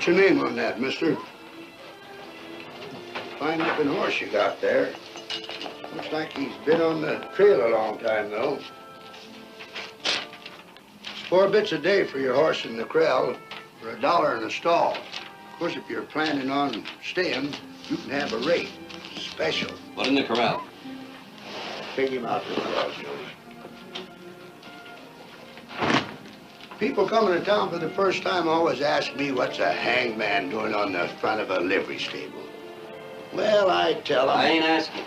What's your name on that, mister? Fine looking horse you got there. Looks like he's been on the trail a long time, though. It's 4 bits a day for your horse in the corral, for $1 in a stall. Of course, if you're planning on staying, you can have a rate. Special. What in the corral? Take him out to the corral, Joey. People coming to town for the first time always ask me what's a hangman doing on the front of a livery stable. Well, I tell them... I ain't asking.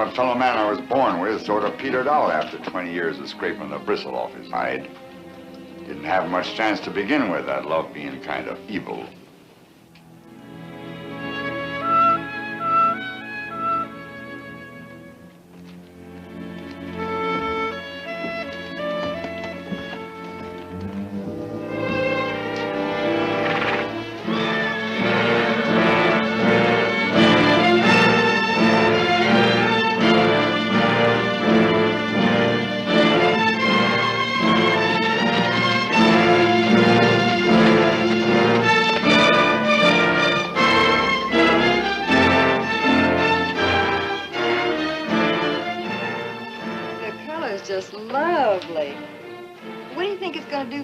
A fellow man I was born with sort of petered out after 20 years of scraping the bristle off his hide. Didn't have much chance to begin with, that love being kind of evil.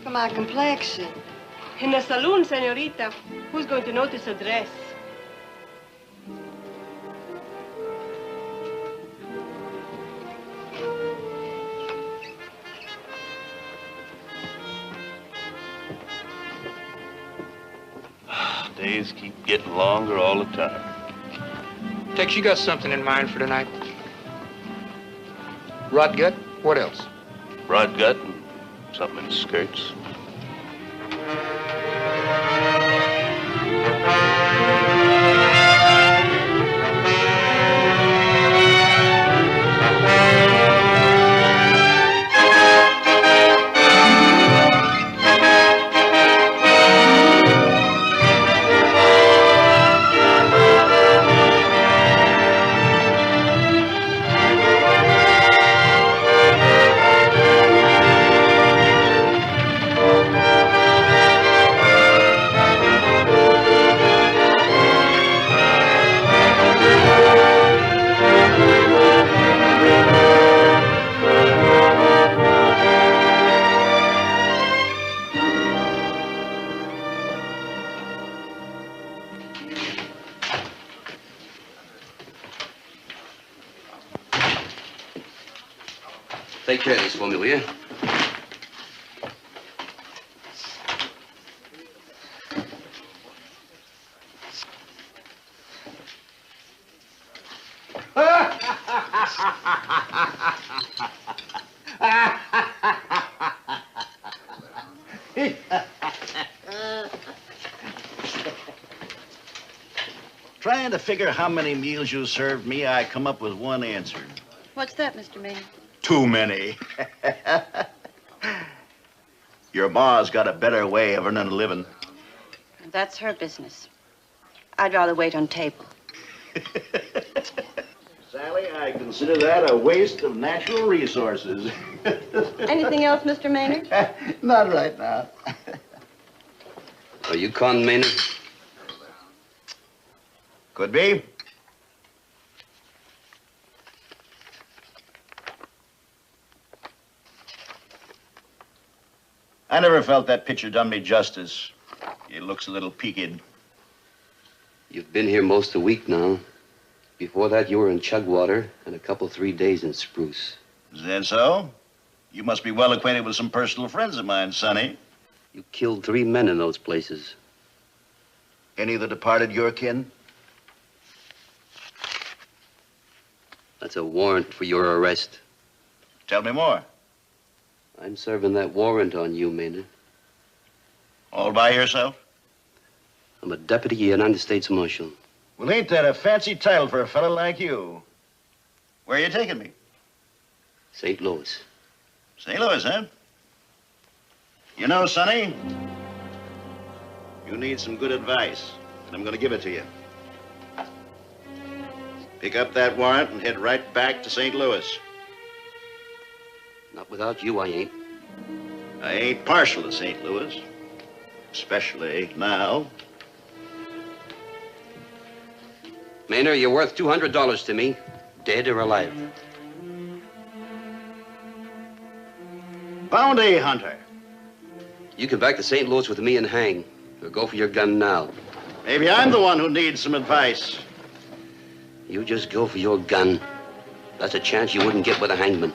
My complexion. In the saloon, senorita. Who's going to notice a dress? Days keep getting longer all the time. Tex, you got something in mind for tonight? Rod gut? What else? Rod gut and something in skirts. Take care of this for me, will you? Trying to figure how many meals you served me, I come up with one answer. What's that, Mr. Maynard? Too many. Your ma's got a better way of earning a living. That's her business. I'd rather wait on table. Sally, I consider that a waste of natural resources. Anything else, Mr. Maynard? Not right now. Are you Con Maynard? Could be. I never felt that picture done me justice. It looks a little peaked. You've been here most a week now. Before that, you were in Chugwater and a couple, 3 days in Spruce. Is that so? You must be well acquainted with some personal friends of mine, Sonny. You killed 3 men in those places. Any of the departed your kin? That's a warrant for your arrest. Tell me more. I'm serving that warrant on you, Maynard. All by yourself? I'm a deputy United States Marshal. Well, ain't that a fancy title for a fellow like you? Where are you taking me? St. Louis. St. Louis, huh? You know, Sonny, you need some good advice, and I'm going to give it to you. Pick up that warrant and head right back to St. Louis. Not without you, I ain't. I ain't partial to St. Louis, especially now. Maynard, you're worth $200 to me, dead or alive. Bounty hunter. You can back to St. Louis with me and hang, or go for your gun now. Maybe I'm the one who needs some advice. You just go for your gun. That's a chance you wouldn't get with a hangman.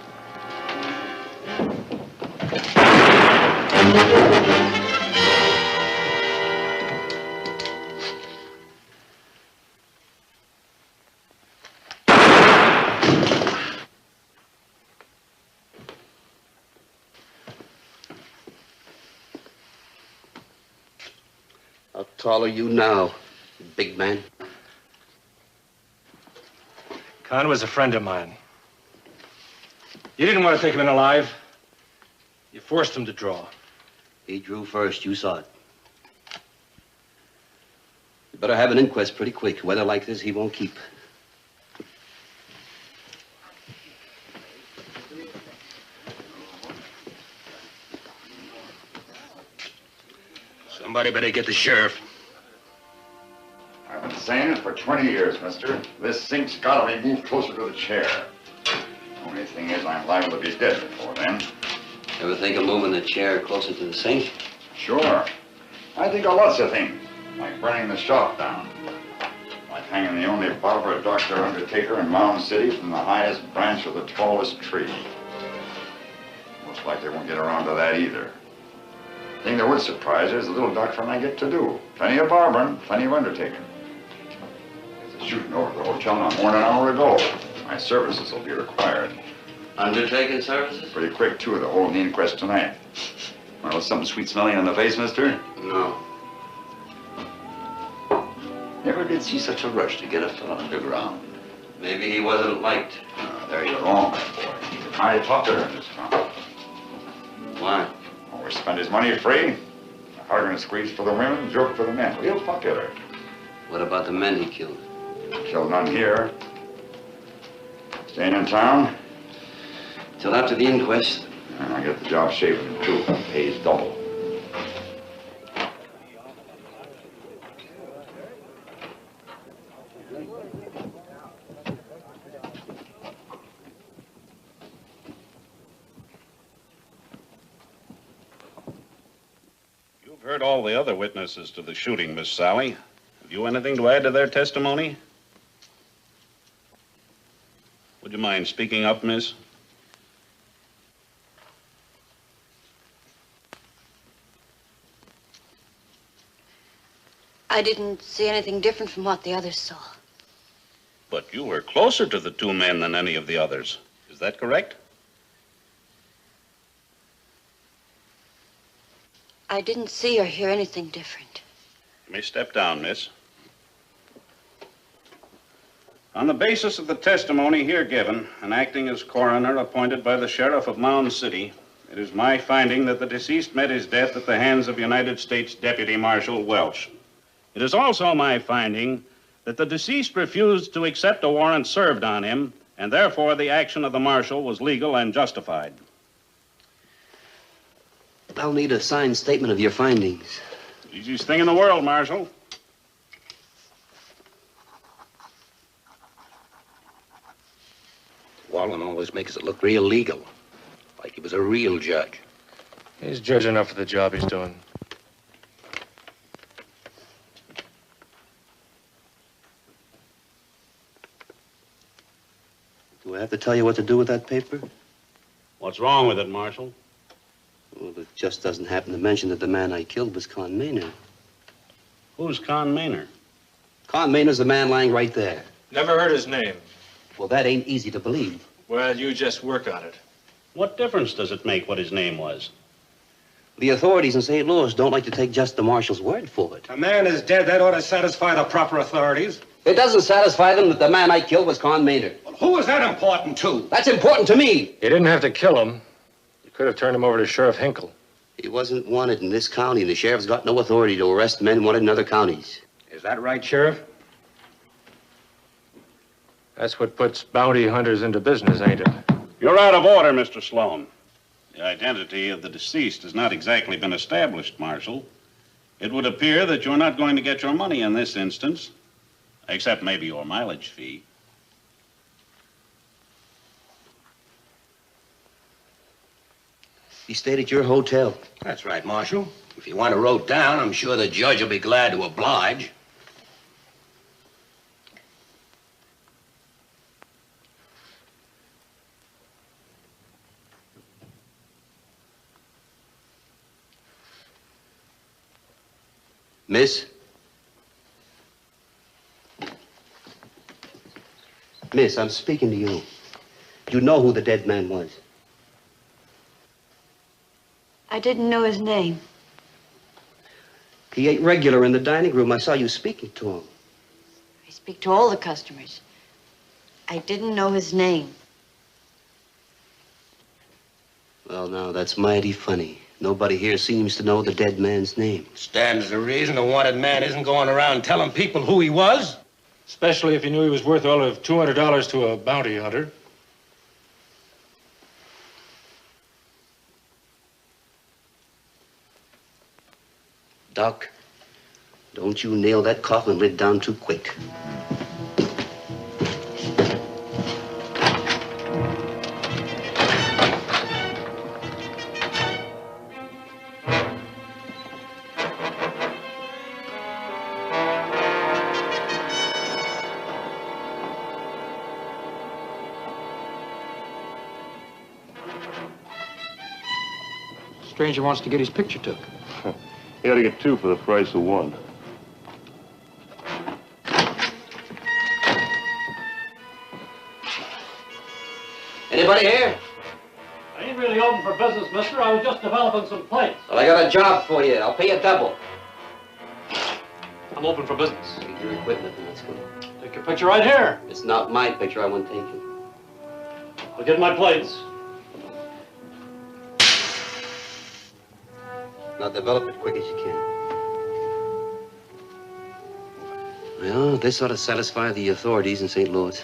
How tall are you now, big man? Con was a friend of mine. You didn't want to take him in alive. You forced him to draw. He drew first. You saw it. You better have an inquest pretty quick. Weather like this, he won't keep. Somebody better get the sheriff. I've been saying it for 20 years, mister. This sink's gotta be moved closer to the chair. Only thing is, I'm liable to be dead before then. Ever think of moving the chair closer to the sink? Sure. I think of lots of things, like burning the shop down. Like hanging the only barber, doctor, undertaker in Mound City from the highest branch of the tallest tree. Most likely won't get around to that either. The thing that would surprise you is the little doctor I get to do. Plenty of barbering, plenty of undertaking. There's a shooting over at the hotel not more than an hour ago. My services will be required. Undertaking services? Pretty quick, too, to hold the inquest tonight. Well, something sweet smelling on the face, mister? No. Never did see such a rush to get a fellow underground. Maybe he wasn't liked. There you're wrong, my boy. I talked to her in this town. Why? Always spend his money free. A hard squeeze for the women, joke for the men. Real popular. What about the men he killed? Killed none here. Staying in town? Till after the inquest. And I get the job shaven, too. Pays double. You've heard all the other witnesses to the shooting, Miss Sally. Have you anything to add to their testimony? Would you mind speaking up, miss? I didn't see anything different from what the others saw. But you were closer to the 2 men than any of the others. Is that correct? I didn't see or hear anything different. You may step down, miss. On the basis of the testimony here given, and acting as coroner appointed by the sheriff of Mound City, it is my finding that the deceased met his death at the hands of United States Deputy Marshal Welch. It is also my finding that the deceased refused to accept a warrant served on him, and therefore the action of the marshal was legal and justified. I'll need a signed statement of your findings. Easiest thing in the world, Marshal. Wallen always makes it look real legal, like he was a real judge. He's judge enough for the job he's doing. have to tell you what to do with that paper? What's wrong with it, Marshal? Well, it just doesn't happen to mention that the man I killed was Con Maynard. Who's Con Maynard? Con Maynard's the man lying right there. Never heard his name. Well, that ain't easy to believe. Well, you just work on it. What difference does it make what his name was? The authorities in St. Louis don't like to take just the marshal's word for it. A man is dead. That ought to satisfy the proper authorities. It doesn't satisfy them that the man I killed was Con Maynard. Well, who is that important to? That's important to me. You didn't have to kill him. You could have turned him over to Sheriff Hinkle. He wasn't wanted in this county, and the sheriff's got no authority to arrest men wanted in other counties. Is that right, Sheriff? That's what puts bounty hunters into business, ain't it? You're out of order, Mr. Sloan. The identity of the deceased has not exactly been established, Marshal. It would appear that you're not going to get your money in this instance, except maybe your mileage fee. He stayed at your hotel. That's right, Marshal. If you want a road down, I'm sure the judge will be glad to oblige. Miss? Miss, I'm speaking to you. You know who the dead man was. I didn't know his name. He ate regular in the dining room. I saw you speaking to him. I speak to all the customers. I didn't know his name. Well, now, that's mighty funny. Nobody here seems to know the dead man's name. Stands to reason the wanted man isn't going around telling people who he was. Especially if you knew he was worth all of $200 to a bounty hunter. Doc, don't you nail that coffin lid down too quick. Stranger wants to get his picture took. He ought to get two for the price of one. Anybody here? I ain't really open for business, mister. I was just developing some plates. Well, I got a job for you. I'll pay you double. I'm open for business. Get your equipment and let's go. Take your picture right here. It's not my picture. I want taken. I'll get my plates. Now develop it quick as you can. Well, this ought to satisfy the authorities in St. Louis.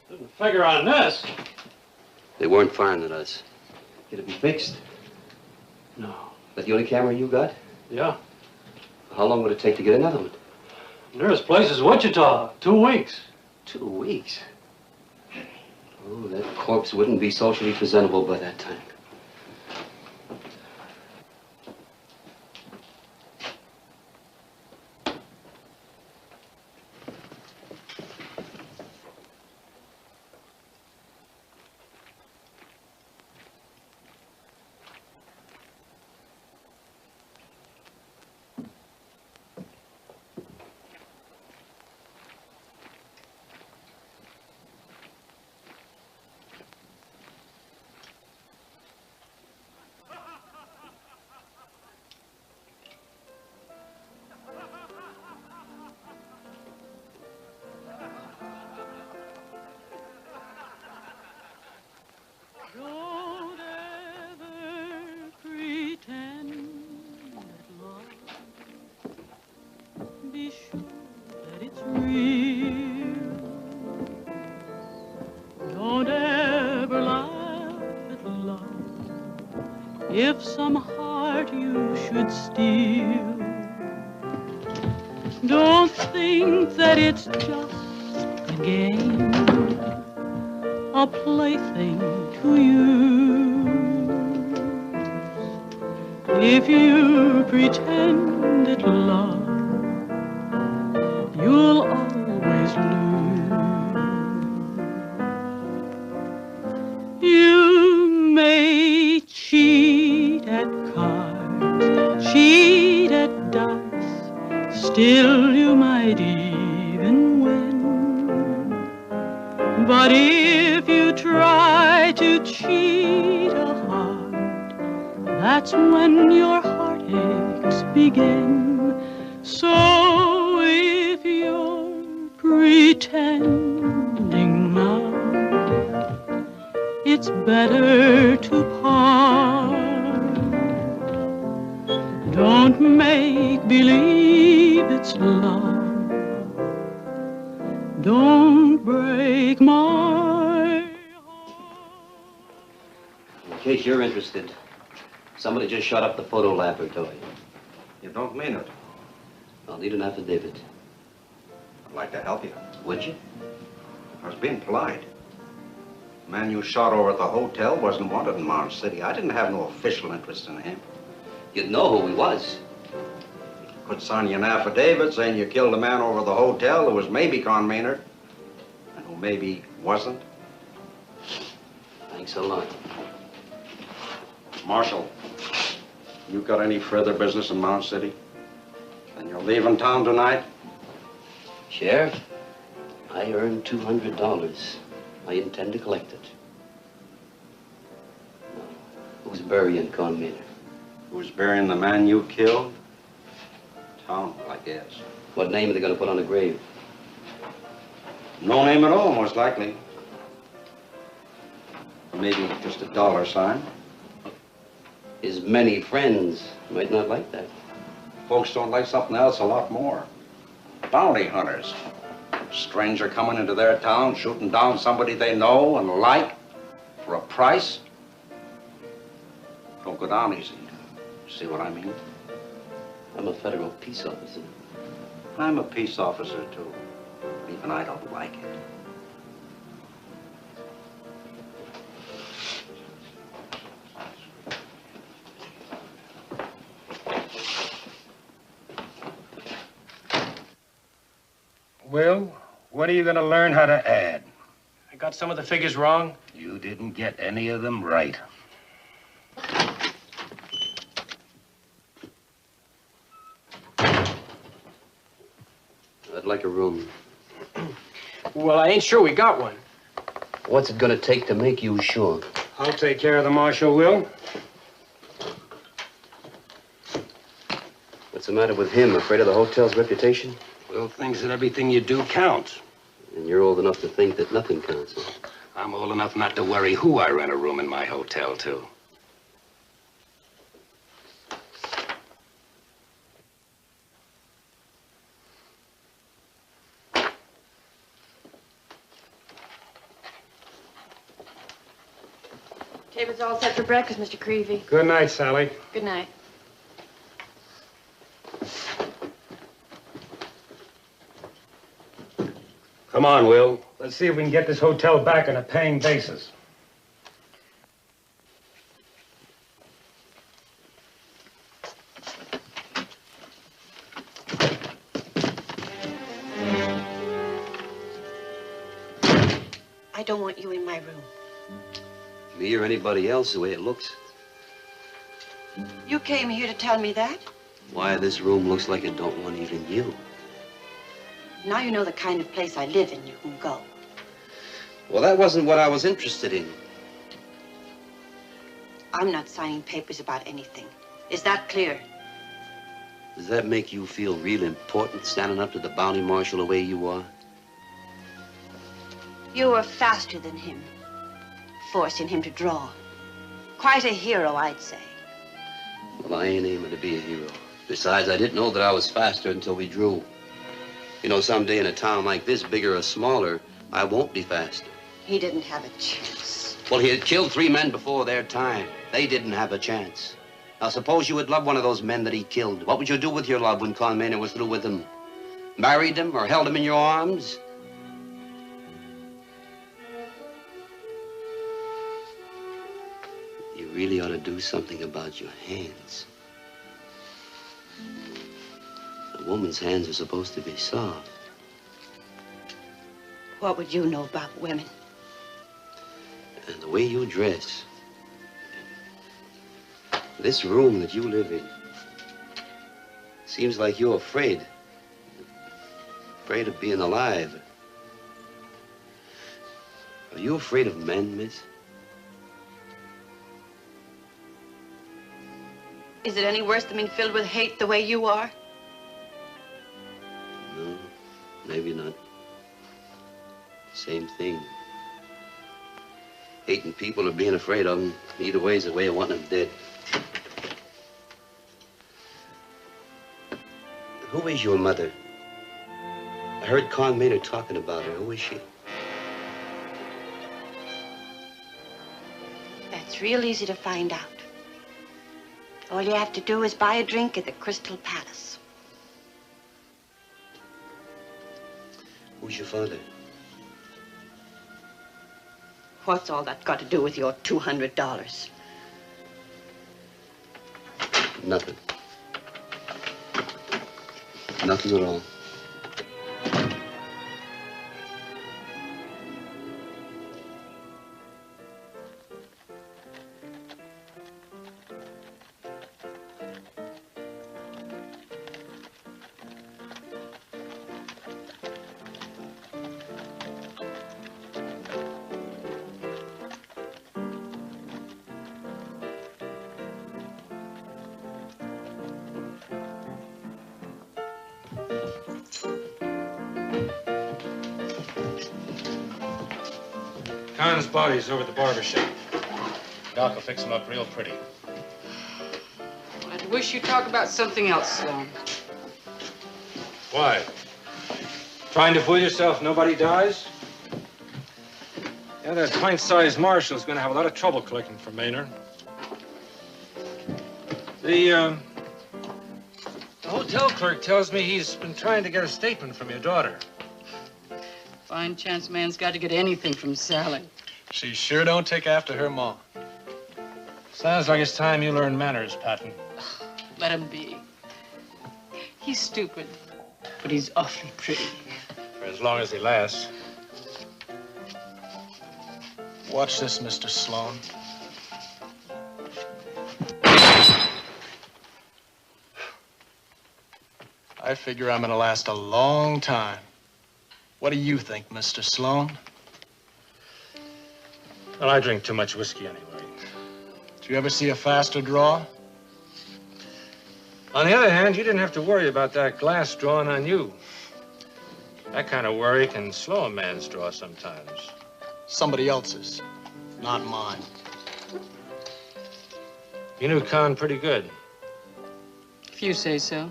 Didn't figure on this. They weren't firing at us. Can it be fixed? No. That the only camera you got? Yeah. How long would it take to get another one? Nearest place is Wichita. 2 weeks. 2 weeks? Oh, that corpse wouldn't be socially presentable by that time. if some heart you should steal. Don't think that it's just a game, a plaything to use. If you pretend it love, you'll always lose. You may cheat at cards, cheat at dice, still you might even win. But if you try to cheat a heart, that's when your heartaches begin. So if you're pretending now, it's better to part. Don't make believe it's love. Don't break my In case you're interested, somebody just shot up the photo laboratory. You don't mean it. I'll need an affidavit. I'd like to help you. Would you? I was being polite. The man you shot over at the hotel wasn't wanted in Mound City. I didn't have no official interest in him. You'd know who he was. Could sign you an affidavit saying you killed a man over the hotel who was maybe Con Maynard, and who maybe wasn't. Thanks a lot. Marshal, you got any further business in Mound City? Then you're leaving town tonight? Sheriff, I earned $200. I intend to collect it. Now, who's burying Con Maynard? Who's burying the man you killed? Town, I guess. What name are they going to put on the grave? No name at all, most likely. Or maybe just a dollar sign. His many friends might not like that. Folks don't like something else a lot more. Bounty hunters. Stranger coming into their town, shooting down somebody they know and like for a price. Don't go down easy. See what I mean? I'm a federal peace officer. I'm a peace officer, too. Even I don't like it. Will, when are you going to learn how to add? I got some of the figures wrong. You didn't get any of them right. I'd like a room. Well, I ain't sure we got one. What's it gonna take to make you sure? I'll take care of the marshal, Will. What's the matter with him? Afraid of the hotel's reputation? Will thinks that everything you do counts. And you're old enough to think that nothing counts, huh? I'm old enough not to worry who I rent a room in my hotel to. Table's all set for breakfast, Mr. Creevy. Good night, Sally. Good night. Come on, Will. Let's see if we can get this hotel back on a paying basis. I don't want you in my room. Me or anybody else, the way it looks. You came here to tell me that? Why, this room looks like it don't want even you. Now you know the kind of place I live in, you can go. Well, that wasn't what I was interested in. I'm not signing papers about anything. Is that clear? Does that make you feel real important, standing up to the bounty marshal the way you are? You were faster than him, forcing him to draw. Quite a hero, I'd say. Well, I ain't aiming to be a hero. Besides, I didn't know that I was faster until we drew. You know, someday in a town like this, bigger or smaller, I won't be faster. He didn't have a chance. Well, he had killed 3 men before their time. They didn't have a chance. Now, suppose you had loved one of those men that he killed. What would you do with your love when Con Maynard was through with him? Married him or held him in your arms? You really ought to do something about your hands. A woman's hands are supposed to be soft. What would you know about women? And the way you dress. This room that you live in. Seems like you're afraid. Afraid of being alive. Are you afraid of men, miss? Is it any worse than being filled with hate the way you are? No, maybe not. Same thing. Hating people or being afraid of them, either way is the way of wanting them dead. Who is your mother? I heard Con Maynard talking about her. Who is she? That's real easy to find out. All you have to do is buy a drink at the Crystal Palace. Who's your father? What's all that got to do with your $200? Nothing. Nothing at all. Con's body's over at the barber shop. Doc will fix him up real pretty. I'd wish you'd talk about something else, Sloan. Why? Trying to fool yourself nobody dies? Yeah, that pint-sized marshal's gonna have a lot of trouble collecting for Maynard. The hotel clerk tells me he's been trying to get a statement from your daughter. Fine chance man's got to get anything from Sally. She sure don't take after her ma. Sounds like it's time you learned manners, Patton. Let him be. He's stupid, but he's awfully pretty. For as long as he lasts. Watch this, Mr. Sloan. I figure I'm gonna last a long time. What do you think, Mr. Sloan? Well, I drink too much whiskey anyway. Did you ever see a faster draw? On the other hand, you didn't have to worry about that glass drawing on you. That kind of worry can slow a man's draw sometimes. Somebody else's, not mine. You knew Con pretty good. If you say so.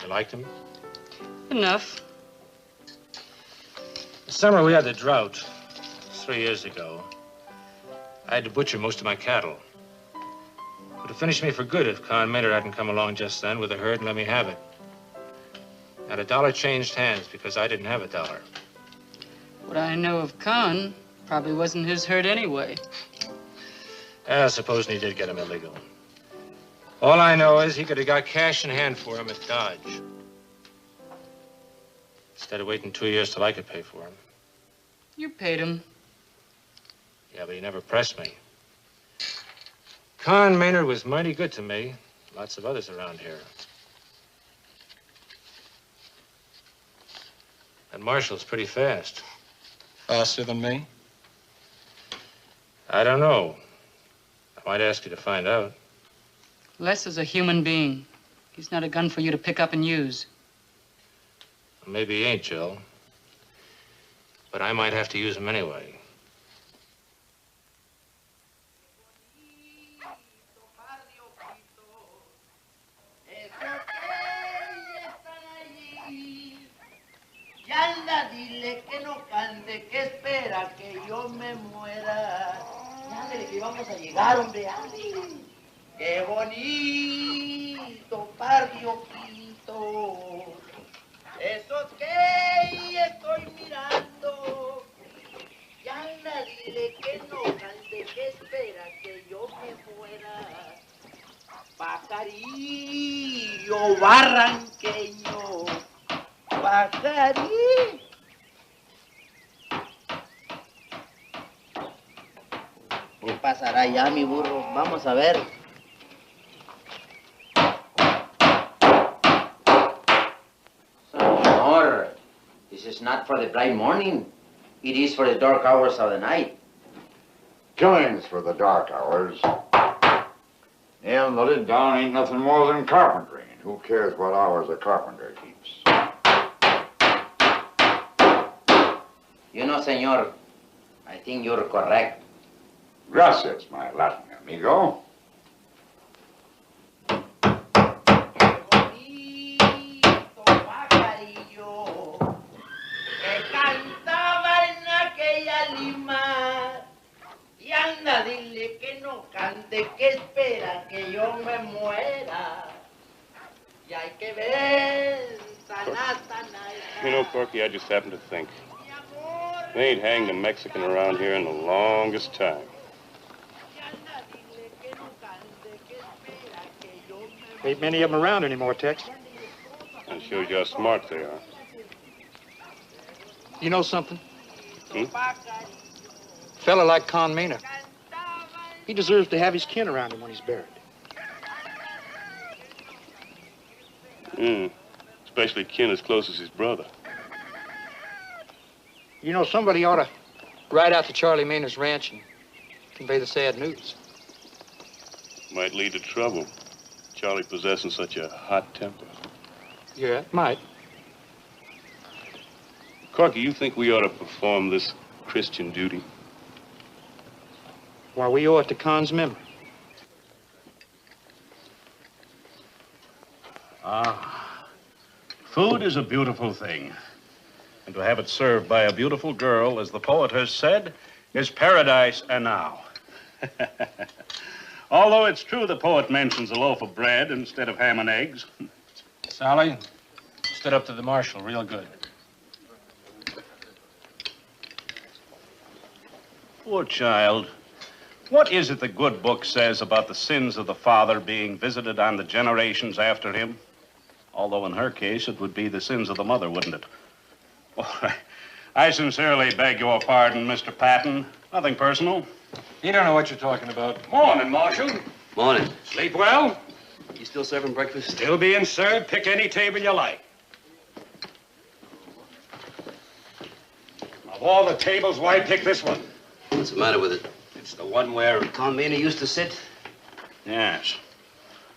You liked him? Enough. The summer we had the drought, 3 years ago, I had to butcher most of my cattle. It would have finished me for good if Con Maynard hadn't come along just then with a herd and let me have it. Not a dollar changed hands because I didn't have a dollar. What I know of Con probably wasn't his herd anyway. Supposing he did get him illegal. All I know is he could have got cash in hand for him at Dodge. Instead of waiting 2 years till I could pay for him. You paid him. Yeah, but he never pressed me. Con Maynard was mighty good to me. Lots of others around here. And Marshall's pretty fast. Faster than me? I don't know. I might ask you to find out. Les is a human being. He's not a gun for you to pick up and use. Well, maybe he ain't, Jill. But I might have to use him anyway. Y anda, dile que no cante, que espera que yo me muera. Y ándale, que vamos a llegar, hombre, ándale. Qué bonito barrio Quito. Esos que estoy mirando. Y anda, dile que no cante, que espera que yo me muera. Pajarillo barranqueño. Pajarillo. ¿Qué pasará ya, mi burro? Vamos a ver. Senor, this is not for the bright morning. It is for the dark hours of the night. Killings for the dark hours. And the lid down ain't nothing more than carpentry. Who cares what hours a carpenter keeps? You know, senor, I think you're correct. Gracias, my Latin amigo. Que cantaba en aquella Lima. Y anda, dile que no cante, que espera que yo me muera. Y hay que ver, You know, Corky, I just happened to think. They ain't hanged a Mexican around here in the longest time. Ain't many of them around anymore, Tex. That shows you how smart they are. You know something? Hmm? Fella like Con Maynard, he deserves to have his kin around him when he's buried. Especially kin as close as his brother. You know, somebody ought to ride out to Charlie Maynard's ranch and convey the sad news. Might lead to trouble. Charlie possessing such a hot temper. Yeah, it might. Corky, you think we ought to perform this Christian duty? Why, we owe it to Con's memory. Food is a beautiful thing. And to have it served by a beautiful girl, as the poet has said, is paradise enow. Although it's true the poet mentions a loaf of bread instead of ham and eggs. Sally, stood up to the marshal real good. Poor child. What is it the good book says about the sins of the father being visited on the generations after him? Although in her case, it would be the sins of the mother, wouldn't it? Oh, I sincerely beg your pardon, Mr. Patton. Nothing personal. You don't know what you're talking about. Morning, Marshal. Morning. Sleep well? You still serving breakfast? Still being served. Pick any table you like. Of all the tables, why pick this one? What's the matter with it? It's the one where Con Maynard used to sit. Yes.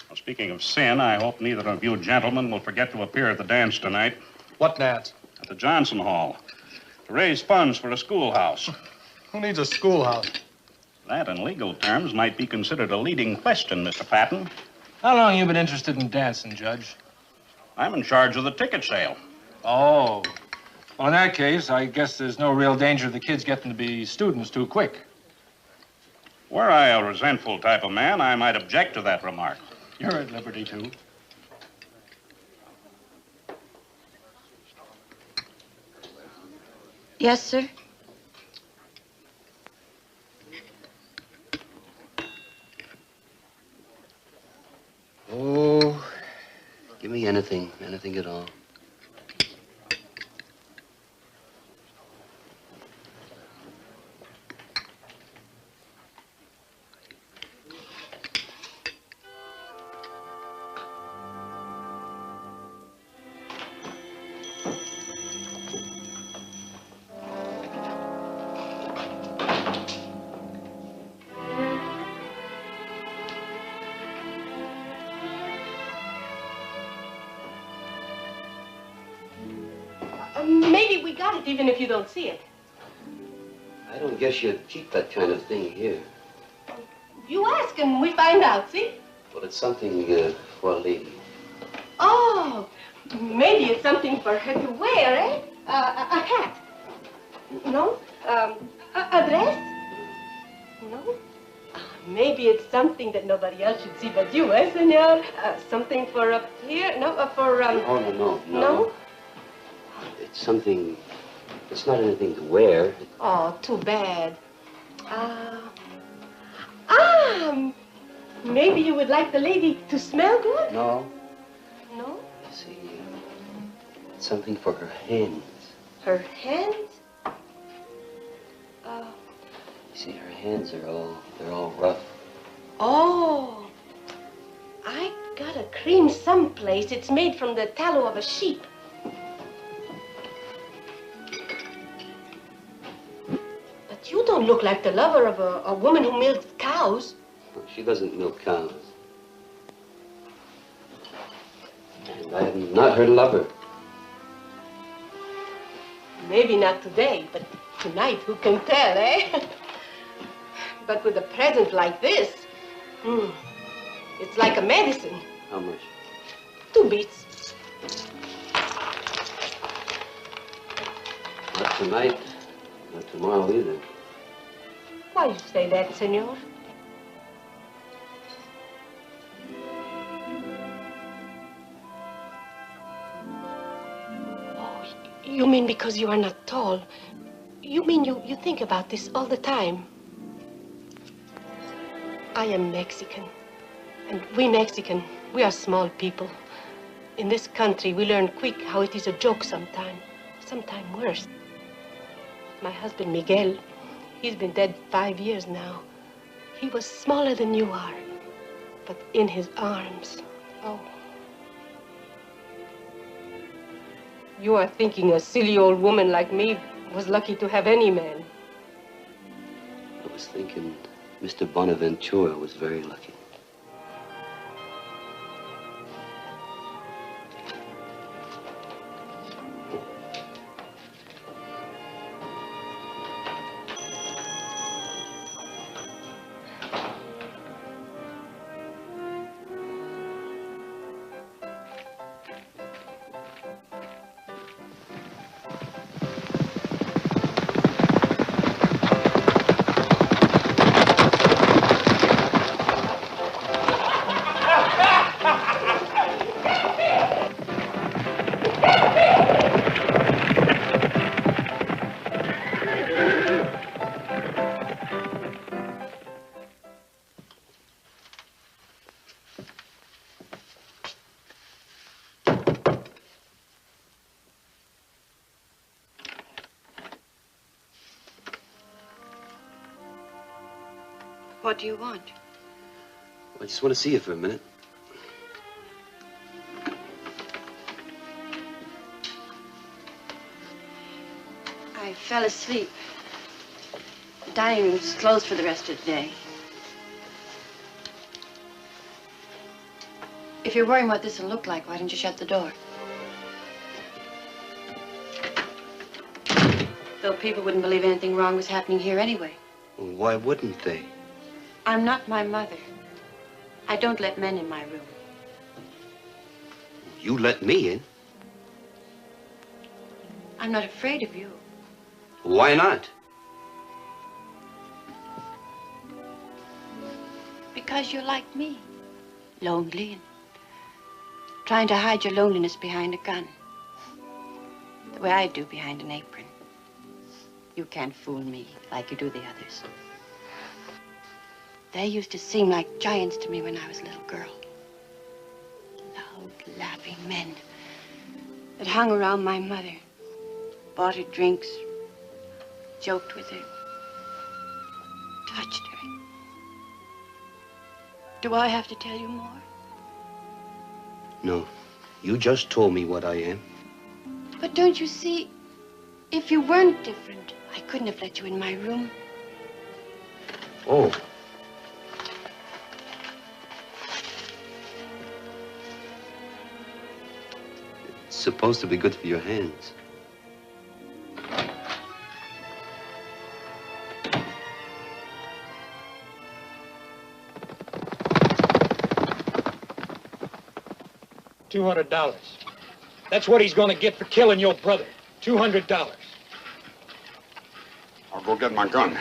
Well, speaking of sin, I hope neither of you gentlemen will forget to appear at the dance tonight. What dance? At the Johnson Hall. To raise funds for a schoolhouse. Who needs a schoolhouse? That, in legal terms, might be considered a leading question, Mr. Patton. How long have you been interested in dancing, Judge? I'm in charge of the ticket sale. Oh. Well, in that case, I guess there's no real danger of the kids getting to be students too quick. Were I a resentful type of man, I might object to that remark. You're at liberty to. Yes, sir. Oh, give me anything at all. Maybe we got it, even if you don't see it. I don't guess you'd keep that kind of thing here. You ask and we find out, see? Well, it's something for a lady. Oh, maybe it's something for her to wear, eh? A hat. No? A dress? No? Maybe it's something that nobody else should see but you, eh, senor? Something for up here? No, for, No. No? It's something... It's not anything to wear. Oh, too bad. Maybe you would like the lady to smell good? No. No? You see, it's something for her hands. Her hands? You see, her hands are all rough. Oh, I got a cream someplace. It's made from the tallow of a sheep. But you don't look like the lover of a woman who milks cows. She doesn't milk cows. And I am not her lover. Maybe not today, but tonight, who can tell, eh? But with a present like this, it's like a medicine. How much? 2 beats. Not tonight, not tomorrow either. Why you say that, senor? Oh, you mean because you are not tall? You mean you think about this all the time? I am Mexican. And we Mexican, we are small people. In this country, we learn quick how it is a joke sometime worse. My husband, Miguel, he's been dead 5 years now. He was smaller than you are, but in his arms, oh. You are thinking a silly old woman like me was lucky to have any man. I was thinking Mr. Bonaventura was very lucky. What do you want? I just want to see you for a minute. I fell asleep. The dining room's closed for the rest of the day. If you're worrying what this will look like, why don't you shut the door? Though people wouldn't believe anything wrong was happening here anyway. Well, why wouldn't they? I'm not my mother. I don't let men in my room. You let me in? I'm not afraid of you. Why not? Because you're like me. Lonely and trying to hide your loneliness behind a gun. The way I do behind an apron. You can't fool me like you do the others. They used to seem like giants to me when I was a little girl. Loud, laughing men that hung around my mother, bought her drinks, joked with her, touched her. Do I have to tell you more? No. You just told me what I am. But don't you see, if you weren't different, I couldn't have let you in my room. Oh. It's supposed to be good for your hands. $200. That's what he's going to get for killing your brother. $200. I'll go get my gun.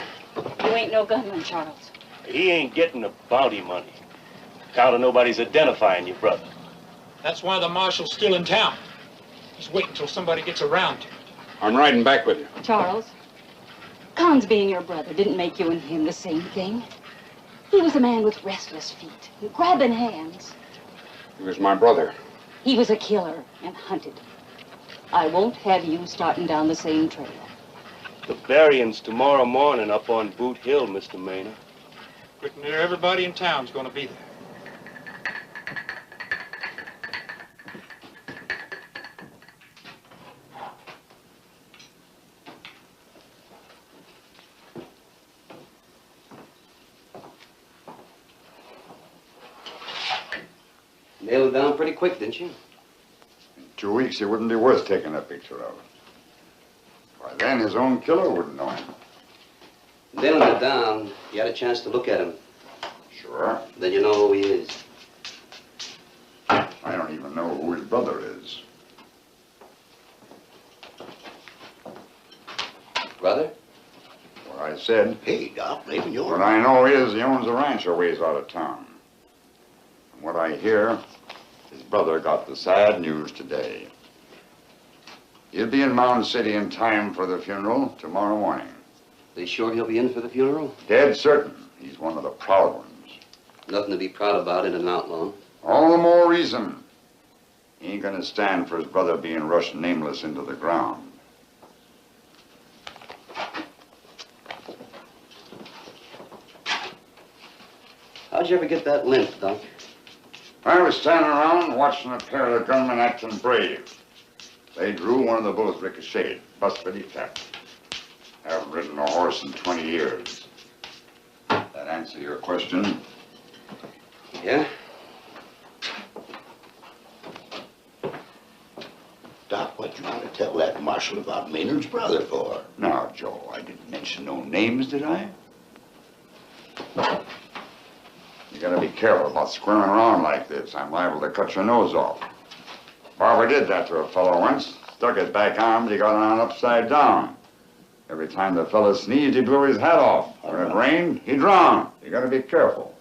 You ain't no gunman, Charles. He ain't getting the bounty money. Count on nobody's identifying your brother. That's why the marshal's still in town. He's waiting until somebody gets around to it. I'm riding back with you. Charles, Con's being your brother didn't make you and him the same thing. He was a man with restless feet and grabbing hands. He was my brother. He was a killer and hunted. I won't have you starting down the same trail. The burying's tomorrow morning up on Boot Hill, Mr. Maynard. Pretty near everybody in town's gonna be there. Nailed it down pretty quick, didn't you? In 2 weeks, it wouldn't be worth taking a picture of. By then, his own killer wouldn't know him. Nailing it down, you had a chance to look at him. Sure. Then you know who he is. I don't even know who his brother is. Brother? What I said. Hey, Doc, maybe you're... What I know is he owns a ranch a ways out of town. From what I hear, his brother got the sad news today. He'll be in Mound City in time for the funeral tomorrow morning. They sure he'll be in for the funeral? Dead certain. He's one of the proud ones. Nothing to be proud about in an outlaw. All the more reason. He ain't gonna stand for his brother being rushed nameless into the ground. How'd you ever get that limp, Doc? I was standing around watching a pair of gunmen acting brave. They drew, one of the bullets ricocheted, bust beneath that. Haven't ridden a horse in 20 years. That answer your question? Yeah? Doc, what you want to tell that marshal about Maynard's brother for? Now, Joe, I didn't mention no names, did I? You gotta be careful about squirming around like this. I'm liable to cut your nose off. Barber did that to a fellow once. Stuck his back arm, he got on upside down. Every time the fellow sneezed, he blew his hat off. When it rained, he drowned. You gotta be careful.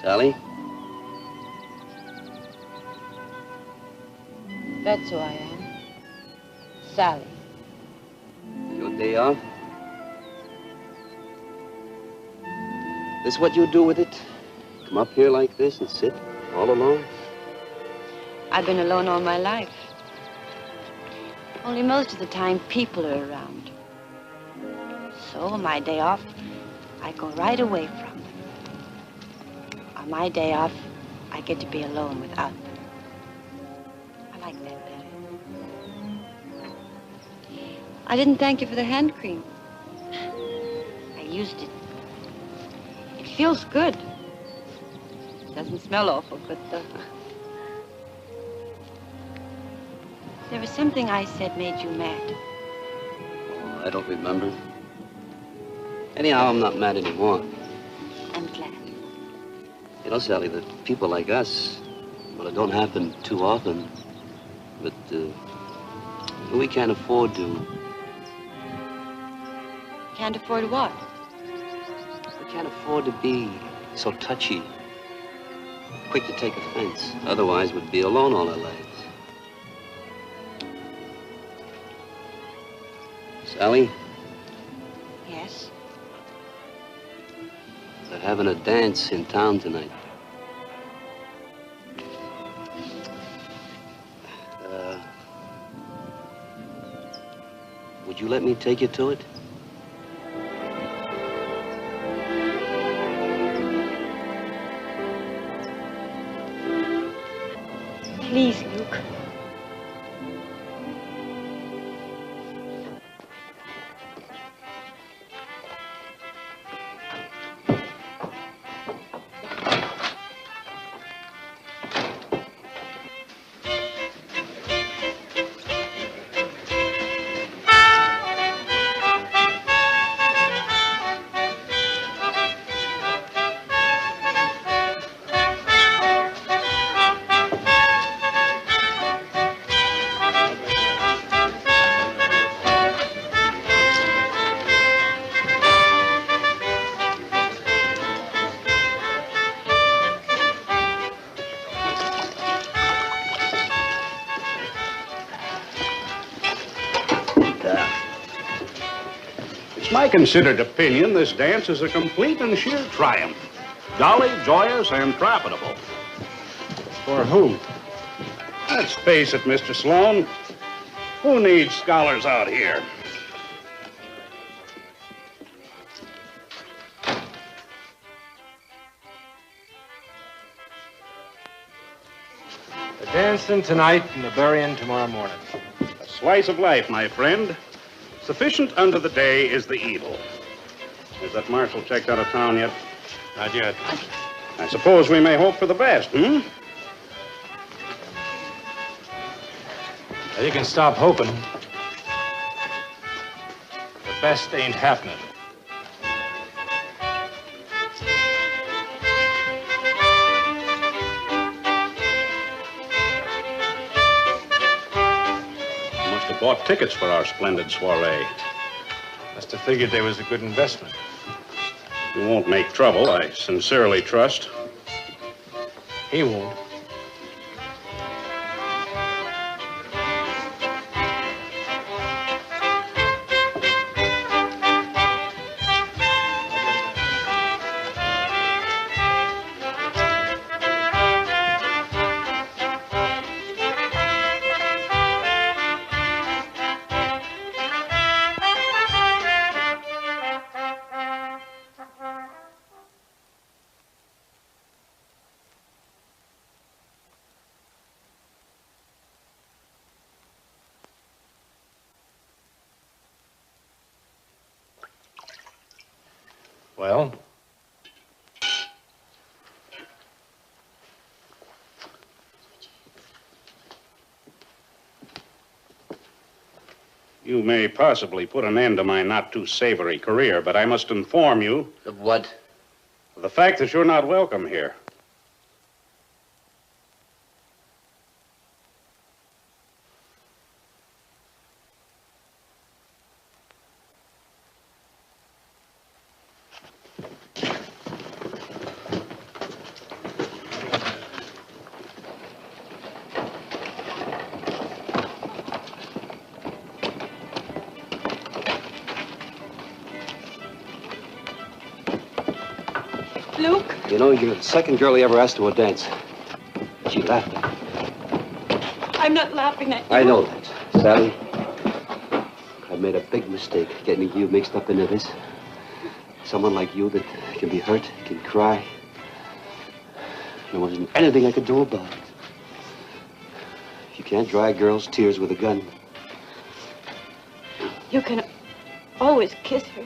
Sally? That's who I am. Sally. Your day off? This what you do with it? Come up here like this and sit all alone? I've been alone all my life. Only most of the time, people are around. So on my day off, I go right away from them. On my day off, I get to be alone without them. I like that better. I didn't thank you for the hand cream. I used it. It feels good. It doesn't smell awful good, though. There was something I said made you mad. Oh, I don't remember. Anyhow, I'm not mad anymore. I'm glad. You know, Sally, that people like us, well, it don't happen too often, but we can't afford to. Can't afford what? We can't afford to be so touchy, quick to take offense. Otherwise, we'd be alone all our lives. Sally? Yes? They're having a dance in town tonight. Would you let me take you to it? Luke. It's my considered opinion this dance is a complete and sheer triumph. Jolly, joyous, and profitable. For who? Let's face it, Mr. Sloan. Who needs scholars out here? The dancing tonight and the burying tomorrow morning. A slice of life, my friend. Sufficient unto the day is the evil. Is that marshal checked out of town yet? Not yet. I suppose we may hope for the best, hmm? You can stop hoping. The best ain't happening. Must have bought tickets for our splendid soiree. Must have figured they was a good investment. You won't make trouble, I sincerely trust. He won't. Well? You may possibly put an end to my not too savory career, but I must inform you. Of what? Of the fact that you're not welcome here. Luke? You know, you're the second girl he ever asked to a dance. She laughed at me. I'm not laughing at you. I know that, Sally. I made a big mistake getting you mixed up into this. Someone like you that can be hurt, can cry. There wasn't anything I could do about it. You can't dry a girl's tears with a gun. You can always kiss her.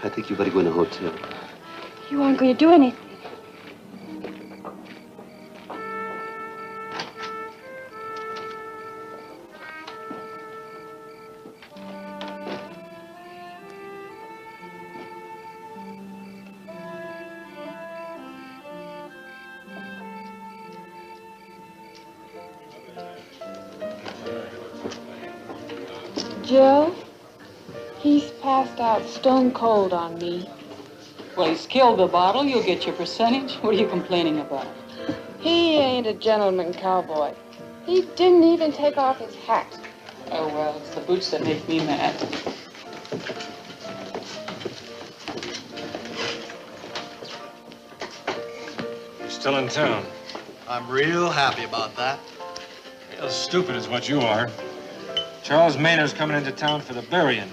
I think you better go in a hotel. You aren't going to do anything. Joe, he's passed out stone cold on me. Well, he's killed the bottle. You'll get your percentage. What are you complaining about? He ain't a gentleman cowboy. He didn't even take off his hat. Oh, well, it's the boots that make me mad. You're still in town. I'm real happy about that. Real stupid is what you are. Charles Maynard's coming into town for the burying.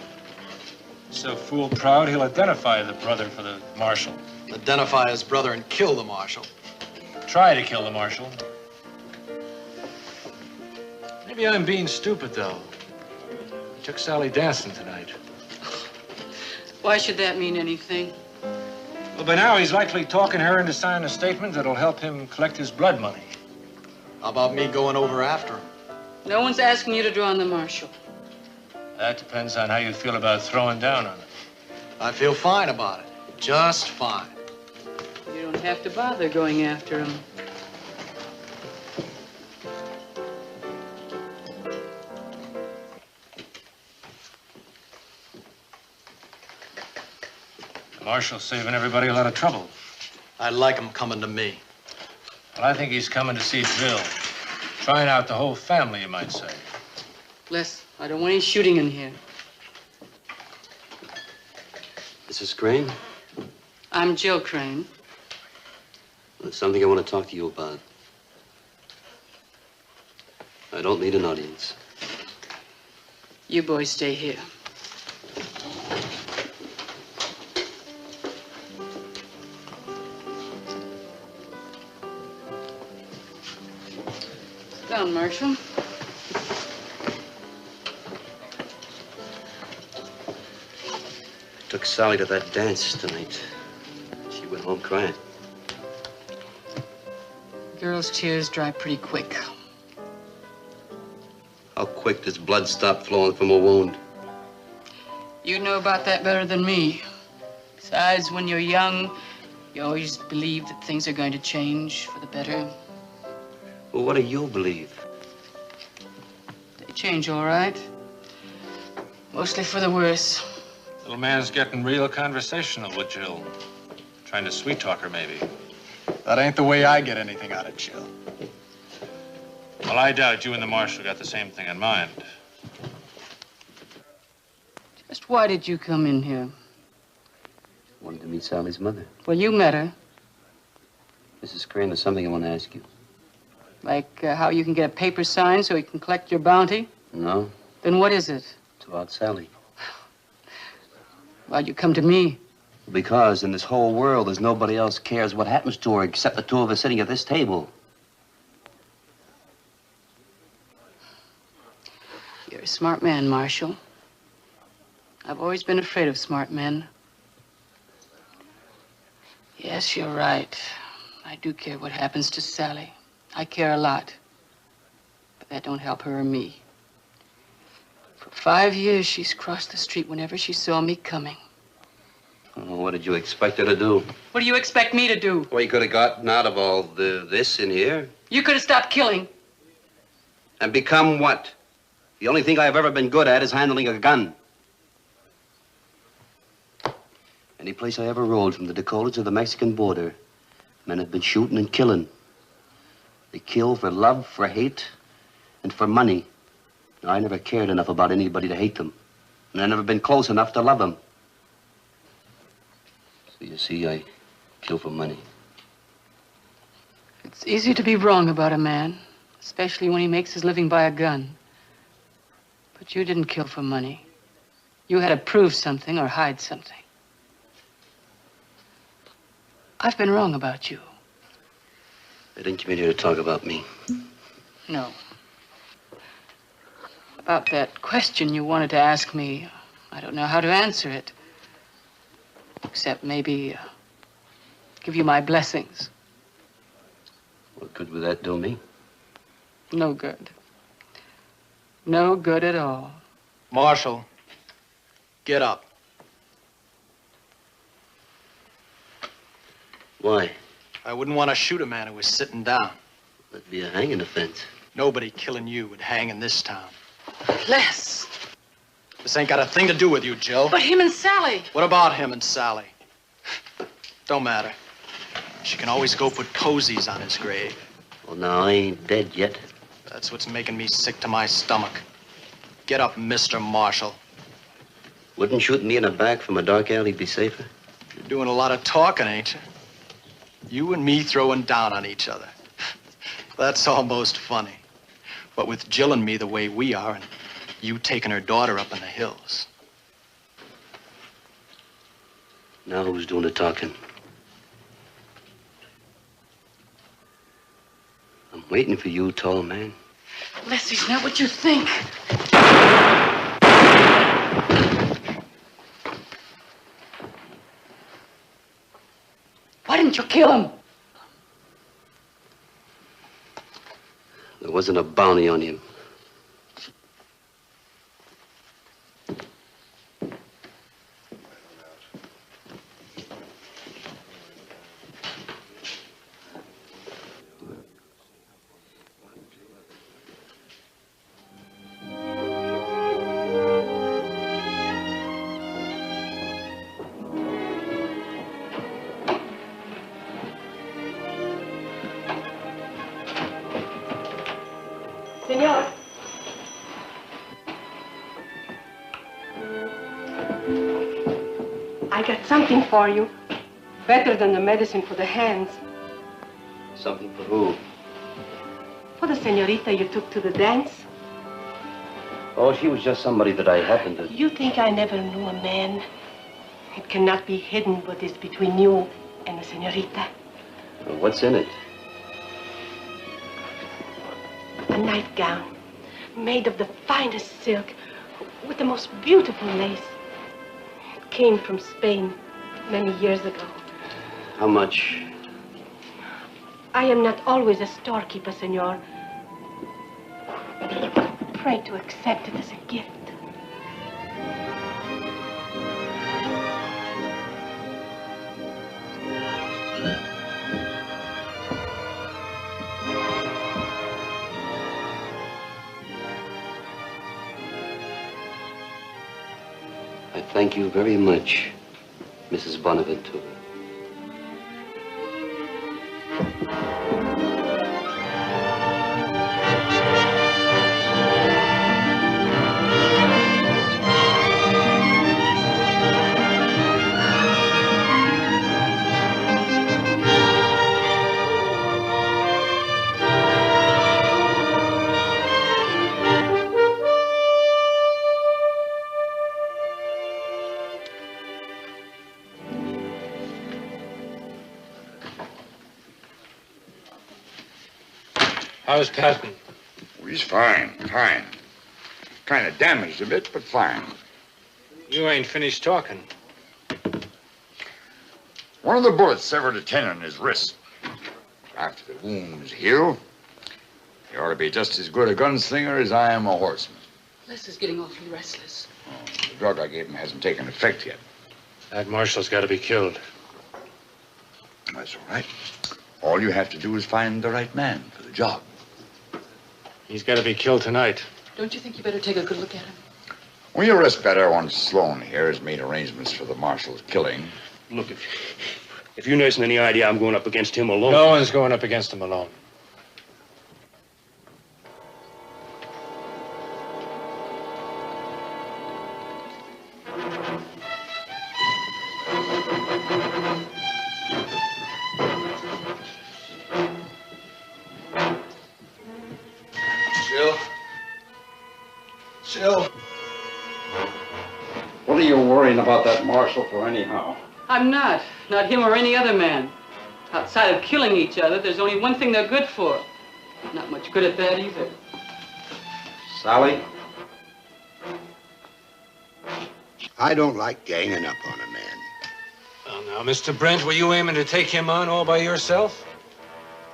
He's so fool proud, he'll identify the brother for the marshal. Identify his brother and kill the marshal. Try to kill the marshal. Maybe I'm being stupid, though. I took Sally dancing tonight. Why should that mean anything? Well, by now he's likely talking her into signing a statement that'll help him collect his blood money. How about me going over after him? No one's asking you to draw on the marshal. That depends on how you feel about throwing down on him. I feel fine about it. Just fine. You don't have to bother going after him. The marshal's saving everybody a lot of trouble. I like him coming to me. Well, I think he's coming to see Bill. Trying out the whole family, you might say. Les, I don't want any shooting in here. Mrs. Crane, I'm Jill Crane. there's something I want to talk to you about. I don't need an audience. You boys stay here. Sit down, Marshal. Took Sally to that dance tonight. She went home crying. Girls' tears dry pretty quick. How quick does blood stop flowing from a wound? You know about that better than me. Besides, when you're young, you always believe that things are going to change for the better. Well, what do you believe? They change all right. Mostly for the worse. Little man's getting real conversational with Jill. Trying to sweet talk her, maybe. That ain't the way I get anything out of Jill. Well, I doubt you and the marshal got the same thing in mind. Just why did you come in here? Wanted to meet Sally's mother. Well, you met her. Mrs. Crane, there's something I want to ask you. Like how you can get a paper signed so you can collect your bounty? No? Then what is it? It's about Sally. Why'd you come to me? Because in this whole world, there's nobody else cares what happens to her except the two of us sitting at this table. You're a smart man, Marshal. I've always been afraid of smart men. Yes, you're right. I do care what happens to Sally. I care a lot. But that don't help her or me. For 5 years, she's crossed the street whenever she saw me coming. Oh, what did you expect her to do? What do you expect me to do? Well, you could have gotten out of all this in here. You could have stopped killing. And become what? The only thing I've ever been good at is handling a gun. Any place I ever rode, from the Dakotas to the Mexican border, men have been shooting and killing. They kill for love, for hate, and for money. Now, I never cared enough about anybody to hate them. And I've never been close enough to love them. So you see, I kill for money. It's easy to be wrong about a man, especially when he makes his living by a gun. But you didn't kill for money. You had to prove something or hide something. I've been wrong about you. I didn't come in here to talk about me. No. About that question you wanted to ask me, I don't know how to answer it. Except maybe give you my blessings. What good would that do me? No good. No good at all. Marshal, get up. Why? I wouldn't want to shoot a man who was sitting down. That'd be a hanging offense. Nobody killing you would hang in this town. Les. This ain't got a thing to do with you, Jill. But him and Sally. What about him and Sally? Don't matter. She can always go put posies on his grave. Well, now, I ain't dead yet. That's what's making me sick to my stomach. Get up, Mr. Marshal. Wouldn't shooting me in the back from a dark alley be safer? You're doing a lot of talking, ain't you? You and me throwing down on each other. That's almost funny. But with Jill and me the way we are, and you taking her daughter up in the hills. Now who's doing the talking? I'm waiting for you, tall man. Leslie's not what you think. Why didn't you kill him? There wasn't a bounty on him. Senor. I got something for you. Better than the medicine for the hands. Something for who? For the senorita you took to the dance. Oh, she was just somebody that I happened to... You think I never knew a man? It cannot be hidden what is between you and the senorita. Well, what's in it? A nightgown made of the finest silk with the most beautiful lace. It came from Spain many years ago. How much? I am not always a storekeeper, senor. Pray to accept it as a gift. I thank you very much, Mrs. Bonaventura. How's Patton? He's fine, fine. Kind of damaged a bit, but fine. You ain't finished talking. One of the bullets severed a tendon in his wrist. After the wounds heal, he ought to be just as good a gunslinger as I am a horseman. Les is getting awfully restless. The drug I gave him hasn't taken effect yet. That marshal's got to be killed. That's all right. All you have to do is find the right man for the job. He's got to be killed tonight. Don't you think you better take a good look at him? Well, you'll rest better once Sloan here has made arrangements for the marshal's killing. Look, if you isn't any idea I'm going up against him alone... No one's going up against him alone. Jill. What are you worrying about that marshal for anyhow? I'm not. Not him or any other man. Outside of killing each other, there's only one thing they're good for. Not much good at that either. Sally? I don't like ganging up on a man. Well, now, Mr. Brent, were you aiming to take him on all by yourself?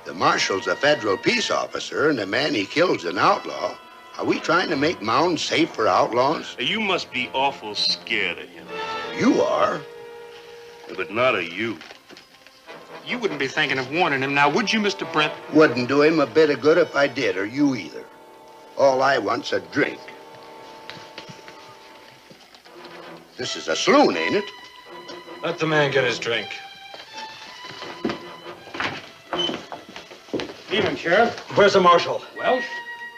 The marshal's a federal peace officer, and the man he killed's an outlaw. Are we trying to make mountains safe for outlaws? You must be awful scared of him. You are. But not of you. You wouldn't be thinking of warning him now, would you, Mr. Brent? Wouldn't do him a bit of good if I did, or you either. All I want's a drink. This is a saloon, ain't it? Let the man get his drink. Evening, Sheriff. Where's the marshal? Welsh?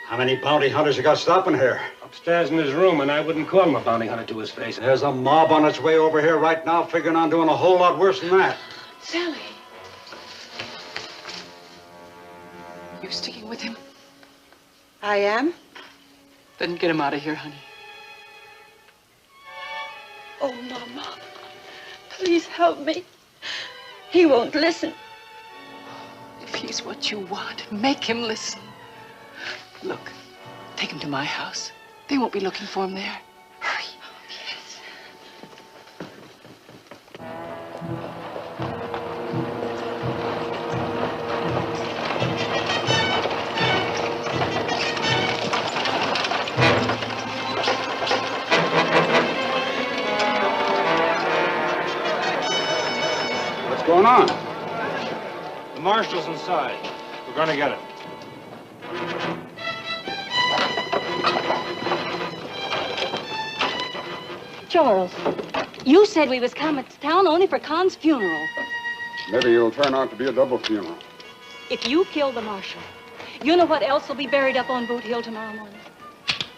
How many bounty hunters you got stopping here? Upstairs in his room, and I wouldn't call him a bounty hunter to his face. There's a mob on its way over here right now, figuring on doing a whole lot worse than that. Sally. You're sticking him? I am? Then get him out of here, honey. Oh, no, Mom. Please help me. He won't listen. If he's what you want, make him listen. Look, take him to my house. They won't be looking for him there. Hurry. Yes. What's going on? The marshal's inside. We're going to get him. Charles, you said we was coming to town only for Con's funeral. Maybe it'll turn out to be a double funeral. If you kill the marshal, you know what else will be buried up on Boot Hill tomorrow morning?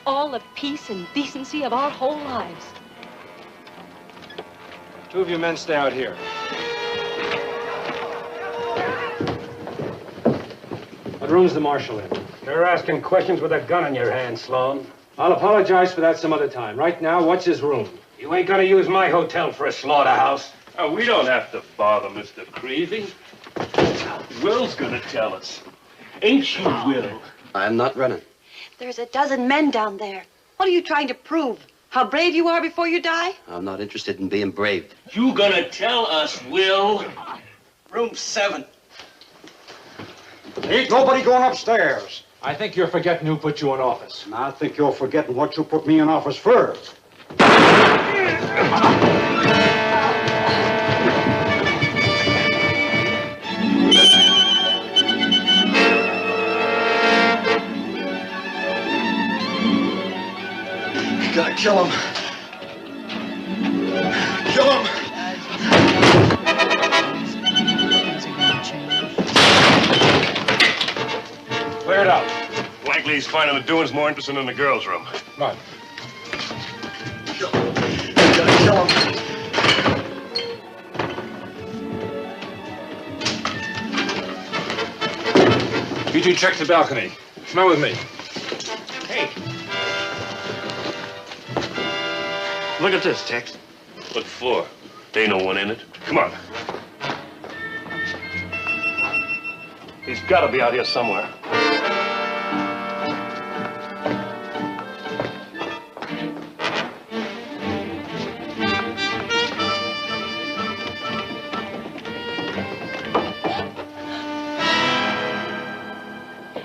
All the peace and decency of our whole lives. Two of you men stay out here. What room's the marshal in? You're asking questions with a gun in your hand, Sloan. I'll apologize for that some other time. Right now, what's his room? You ain't gonna use my hotel for a slaughterhouse. Oh, we don't have to bother Mr. Creevy. Will's gonna tell us. Ain't you, Will? I'm not running. There's a dozen men down there. What are you trying to prove? How brave you are before you die? I'm not interested in being braved. You gonna tell us, Will? Room 7. Ain't nobody going upstairs. I think you're forgetting who put you in office. And I think you're forgetting what you put me in office for. You gotta kill him. Kill him. Clear it out. Likely he's finding the doings more interesting in the girls' room. Come on. Gotta kill him. You two check the balcony. Come on with me. Hey. Look at this, Tex. What for? There ain't no one in it. Come on. He's got to be out here somewhere.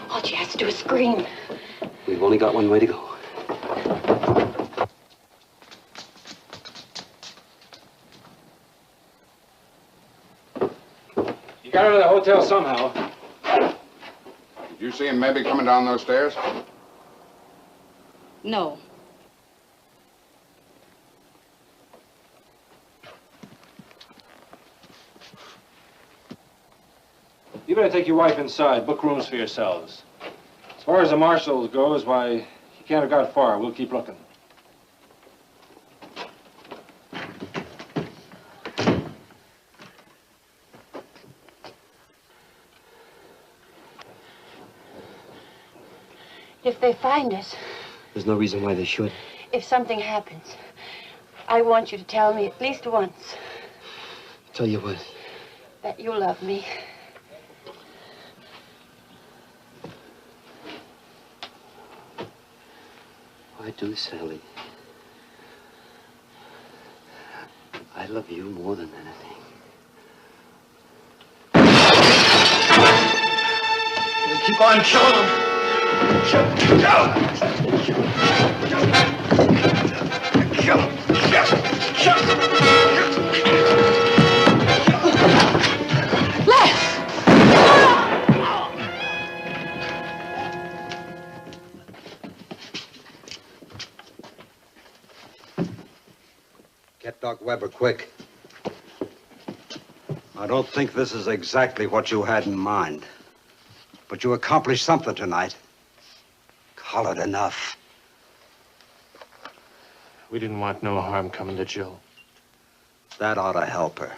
All she has to do is scream. We've only got one way to go. You got out of the hotel somehow. Did you see him maybe coming down those stairs? No. You better take your wife inside. Book rooms for yourselves. As far as the marshal goes, why, he can't have got far. We'll keep looking. If they find us, There's no reason why they should. if something happens, I want you to tell me at least once Tell you what, that you love me. I do, Sally. I love you more than anything. Keep on killing him. Kill him. Get Doc Weber quick. I don't think this is exactly what you had in mind. But you accomplished something tonight. Call it enough. We didn't want no harm coming to Jill. That ought to help her.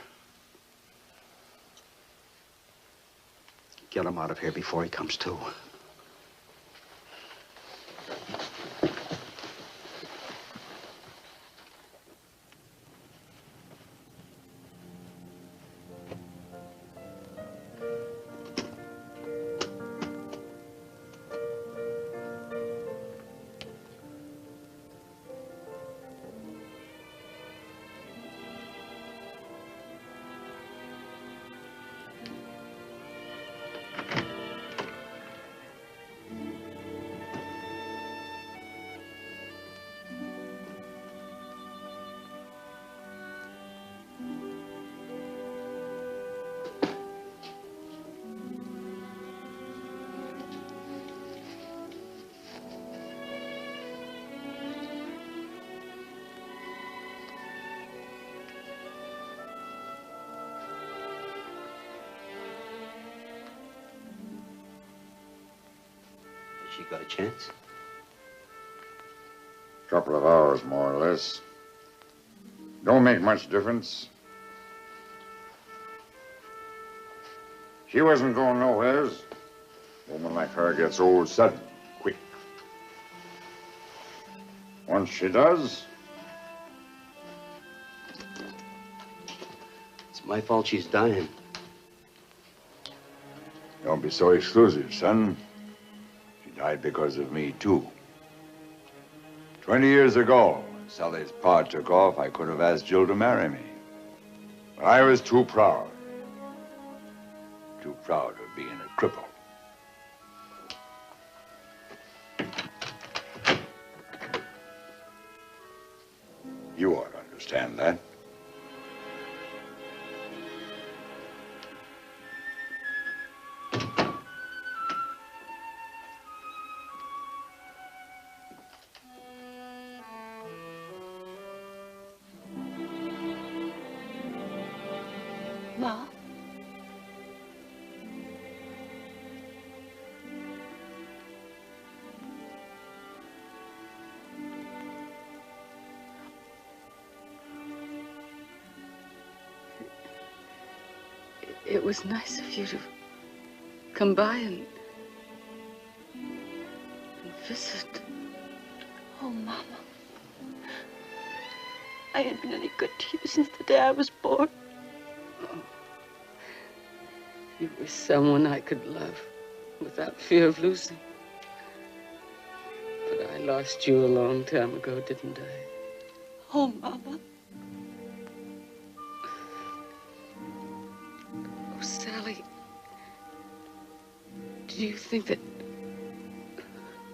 Get him out of here before he comes to. She got a chance? Couple of hours, more or less. Don't make much difference. She wasn't going nowheres. A woman like her gets old sudden, quick. Once she does, It's my fault she's dying. don't be so exclusive, son. She died because of me, too. 20 years ago, when Sally's pa took off, I could have asked Jill to marry me. But I was too proud. Too proud of being a cripple. You ought to understand that. Ma? It was nice of you to come by and visit. Oh, Mama. I ain't been any good to you since the day I was born. You were someone I could love without fear of losing. But I lost you a long time ago, didn't I? Oh, Mama. Oh, Sally, do you think that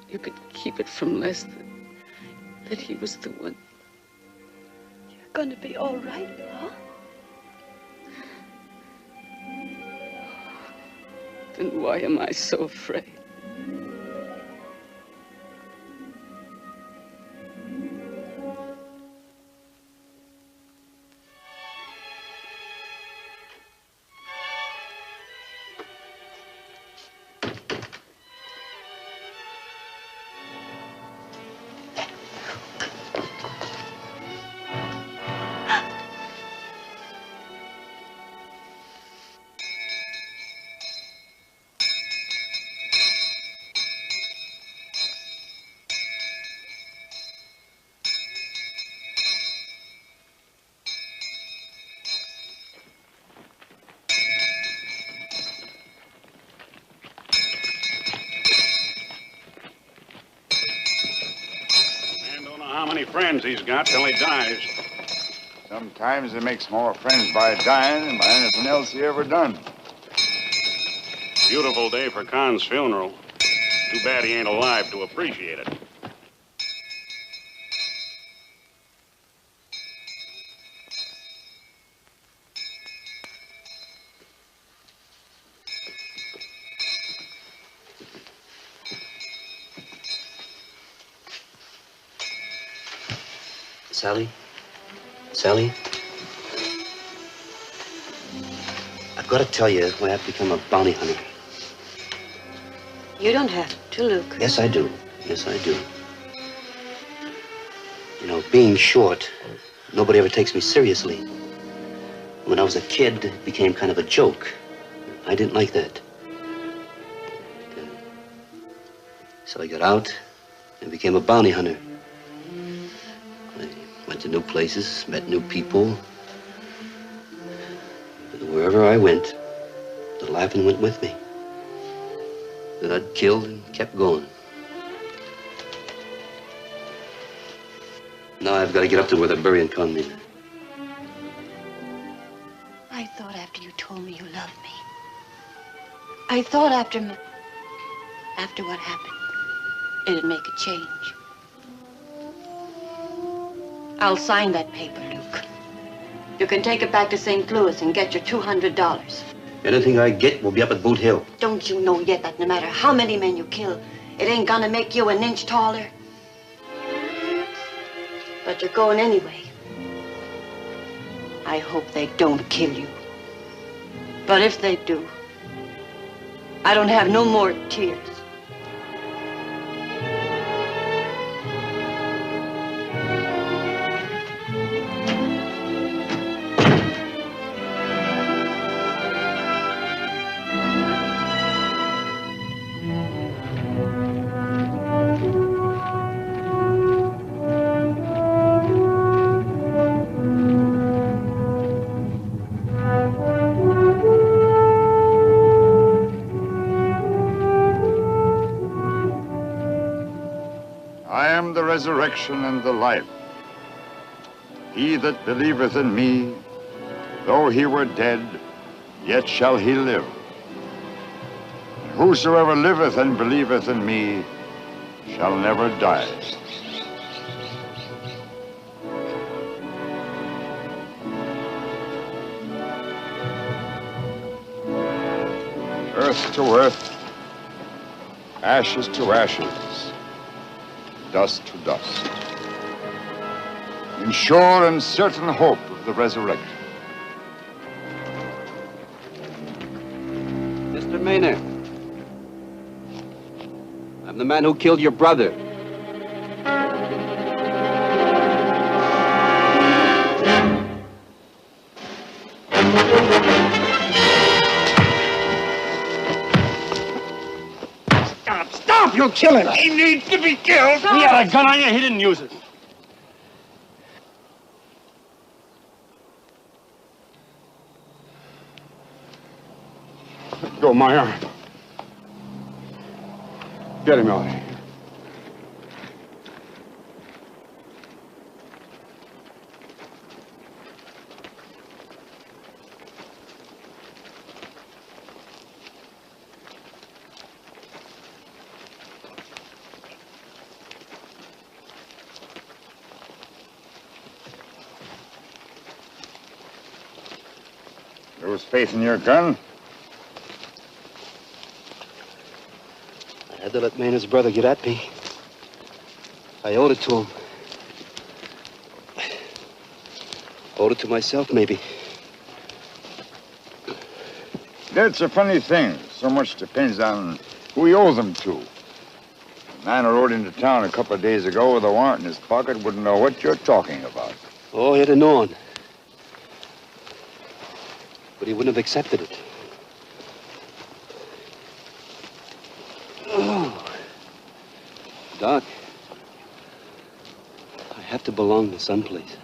you could keep it from Les that he was the one? You're gonna be all right, huh? Then why am I so afraid? How many friends he's got till he dies. Sometimes he makes more friends by dying than by anything else he ever done. Beautiful day for Con's funeral. Too bad he ain't alive to appreciate it. Sally? Sally? I've got to tell you why I've become a bounty hunter. You don't have to, Luke. Yes, I do. Yes, I do. You know, being short, nobody ever takes me seriously. When I was a kid, it became kind of a joke. I didn't like that. So I got out and became a bounty hunter. Went to new places, met new people. And wherever I went, the laughing went with me. Then I'd killed and kept going. Now I've got to get up to where they're burying Conmina. I thought after you told me you loved me. I thought after what happened, it'd make a change. I'll sign that paper, Luke. You can take it back to St. Louis and get your $200. Anything I get will be up at Boot Hill. Don't you know yet that no matter how many men you kill, it ain't gonna make you an inch taller? But you're going anyway. I hope they don't kill you. But if they do, I don't have no more tears. I am the resurrection and the life. He that believeth in me, though he were dead, yet shall he live. And whosoever liveth and believeth in me shall never die. Earth to earth, ashes to ashes, dust to dust. In sure and certain hope of the resurrection. Mr. Maynard, I'm the man who killed your brother. Stop! You'll kill him! He needs to be killed! He had a gun on you, he didn't use it. Let go of my arm. Get him out of here. Lose faith in your gun? I had to let Maynard's brother get at me. I owed it to him. Owed it to myself, maybe. That's a funny thing. So much depends on who you owe them to. The man who rode into town a couple of days ago with a warrant in his pocket wouldn't know what you're talking about. Oh, he'd have known. But he wouldn't have accepted it. Oh. Doc, I have to belong to someplace.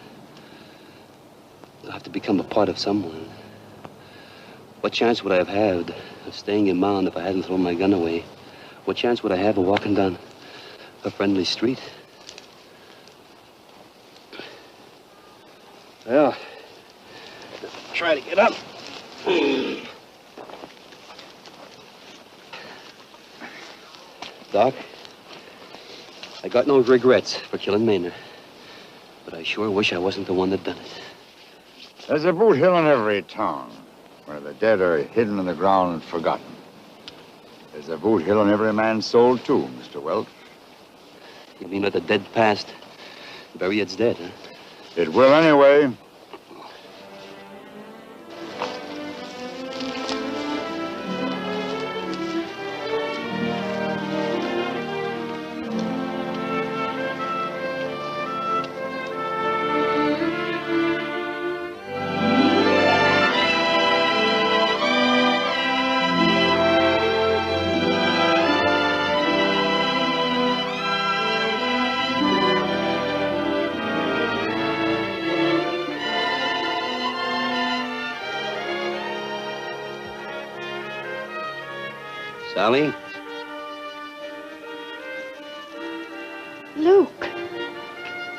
I have to become a part of someone. What chance would I have had of staying in Mound if I hadn't thrown my gun away? What chance would I have of walking down a friendly street? Well, try to get up. Doc, I got no regrets for killing Maynard, but I sure wish I wasn't the one that done it. There's a boot hill in every town where the dead are hidden in the ground and forgotten. There's a boot hill in every man's soul, too, Mr. Welch. You mean let the dead past bury its dead, huh? It will anyway. Sally? Luke.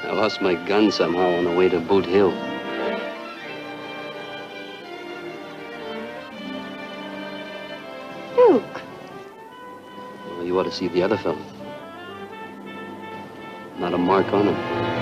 I lost my gun somehow on the way to Boot Hill. Luke. Well, you ought to see the other fellow. Not a mark on him.